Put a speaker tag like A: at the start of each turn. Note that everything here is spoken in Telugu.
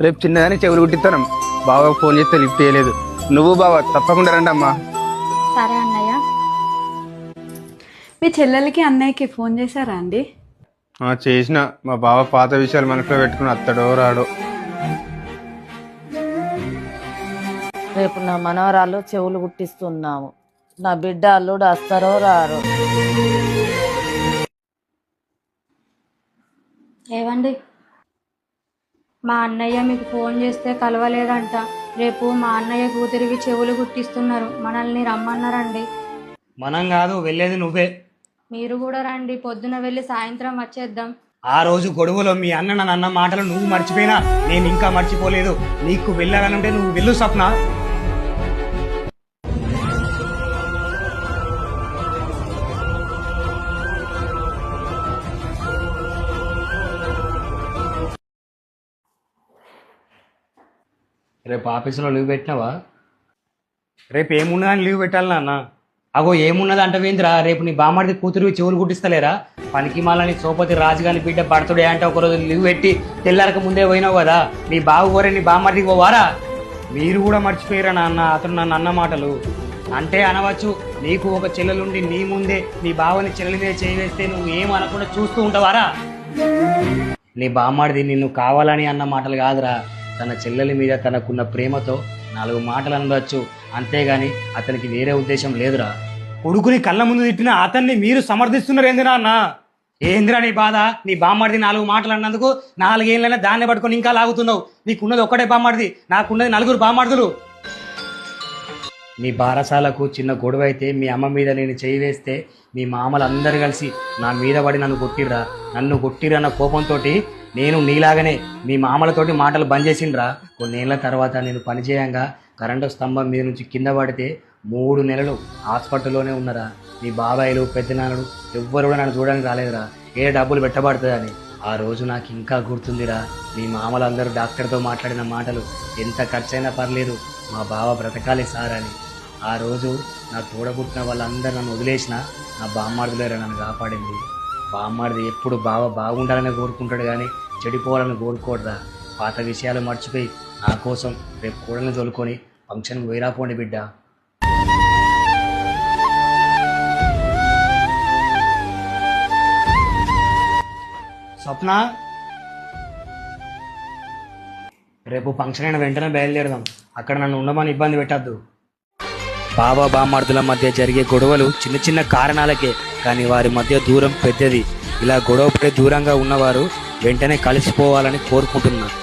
A: రేపు చిన్నదాన్ని చెవులు కుట్టిస్తాను. బాగా ఫోన్ చేస్తే లిఫ్ట్ చేయలేదు. నువ్వు బావ తప్పకుండా రండి అమ్మా.
B: సరే అన్నయ్య.
C: మీ చెల్లెలకి అన్నయ్యకి ఫోన్ చేశారా అండి?
A: చేసిన. మా బావ పాత విషయాలు మనసులో పెట్టుకుని అత్తడో రాడో.
D: రేపు నా మనవరాలు చెవులు కుట్టిస్తున్నాము. నా బిడ్డ అల్లుడు వస్తారో రారో.
B: ఏవండి, మా అన్నయ్య మీకు ఫోన్ చేస్తే కలవలేదంట. రేపు మా అన్నయ్య కూతురికి చెవులు కుట్టిస్తున్నారు. మనల్ని రమ్మన్నారండి.
E: మనం కాదు వెళ్ళేది, నువ్వే.
B: మీరు కూడా రండి. పొద్దున వెళ్ళి సాయంత్రం వచ్చేద్దాం.
E: ఆ రోజు గొడవలో మీ అన్న నన్ను అన్న మాటలు నువ్వు మర్చిపోయినా నేను ఇంకా మర్చిపోలేదు. నీకు వెళ్ళాలనుంటే నువ్వు వెళ్ళు స్వప్న. రేపు ఆఫీసులో లీవ్ పెట్టినావా? రేపు ఏమున్నదని లీవ్ పెట్టాలి అన్న. అగో ఏమున్నది అంటవేంద్రా? రేపు నీ బామ్మడిది కూతురు చెవులు కుట్టిస్తలేరా? పనికి మాలని సోపతి రాజుగాని బిడ్డ బర్త్డే అంటే ఒకరోజు లీవ్ పెట్టి తెల్లారక ముందే పోయినావు కదా. నీ బావు కోరే నీ బామ్మడికి పోవారా? మీరు కూడా మర్చిపోయారా నాన్న? అతను నన్ను అన్న మాటలు అంటే అనవచ్చు. నీకు ఒక చెల్లెలుండి నీ ముందే నీ బావని చెల్లెల మీద చేయివేస్తే నువ్వు ఏం అనకుండా చూస్తూ ఉంటావారా? నీ బామ్మడిది నిన్ను కావాలని అన్న మాటలు కాదురా. తన చెల్లెల మీద తనకున్న ప్రేమతో 4 మాటలు అనవచ్చు, అంతేగాని అతనికి వేరే ఉద్దేశం లేదురా. కొడుకుని కళ్ళ ముందు తిట్టిన అతన్ని మీరు సమర్థిస్తున్నారు ఏందిరా అన్న? ఏందిరా నీ బాధ? నీ బామ్మడిది 4 మాటలు అన్నందుకు 4 ఏళ్ళైనా దాన్ని పట్టుకొని ఇంకా లాగుతున్నావు. నీకున్నది ఒక్కటే బామ్మడిది, నాకున్నది 4 బామ్మడుదులు. నీ బారసాలకు చిన్న గొడవ అయితే మీ అమ్మ మీద నేను చేయి వేస్తే మీ మామలు అందరు కలిసి నా మీద పడి నన్ను కొట్టిర్రా. నన్ను కొట్టిరన్న కోపంతో నేను నీలాగనే మీ మామలతోటి మాటలు బంద్ చేసిండ్రా. కొన్నేళ్ల తర్వాత నేను పనిచేయంగా కరెంటు స్తంభం మీద నుంచి కింద పడితే 3 నెలలు హాస్పిటల్లోనే ఉన్నారా. నీ బాబాయిలు పెద్దనాన్నలు ఎవ్వరు కూడా నన్ను చూడడానికి రాలేదురా. ఏ డబ్బులు పెట్టబడుతుందని. ఆ రోజు నాకు ఇంకా గుర్తుందిరా. మీ మామలందరూ డాక్టర్తో మాట్లాడిన మాటలు, ఎంత ఖర్చైనా పర్లేదు మా బావ బ్రతకాలి సార్ అని. ఆ రోజు నా తోడబుట్టిన వాళ్ళందరూ నన్ను వదిలేసిన నా బామ్మార్దులేరా నన్ను కాపాడింది. బామ్మార్ది ఎప్పుడు బావ బాగుండాలని కోరుకుంటాడు కానీ చెడిపోవాలని కోరుకోడరా. పాత విషయాలు మర్చిపోయి నా కోసం రేపు కూడని తోలుకొని ఫంక్షన్కి వేరాపోండి బిడ్డ. స్వప్న, రేపు ఫంక్షన్ అయిన వెంటనే బయలుదేరదాం. అక్కడ నన్ను ఉండమని ఇబ్బంది పెట్టద్దు. బాబా బామ్మార్దుల మధ్య జరిగే గొడవలు చిన్న చిన్న కారణాలకే, కానీ వారి మధ్య దూరం పెద్దది. ఇలా గొడవపడే దూరంగా ఉన్నవారు వెంటనే కలిసిపోవాలని కోరుకుంటున్నారు.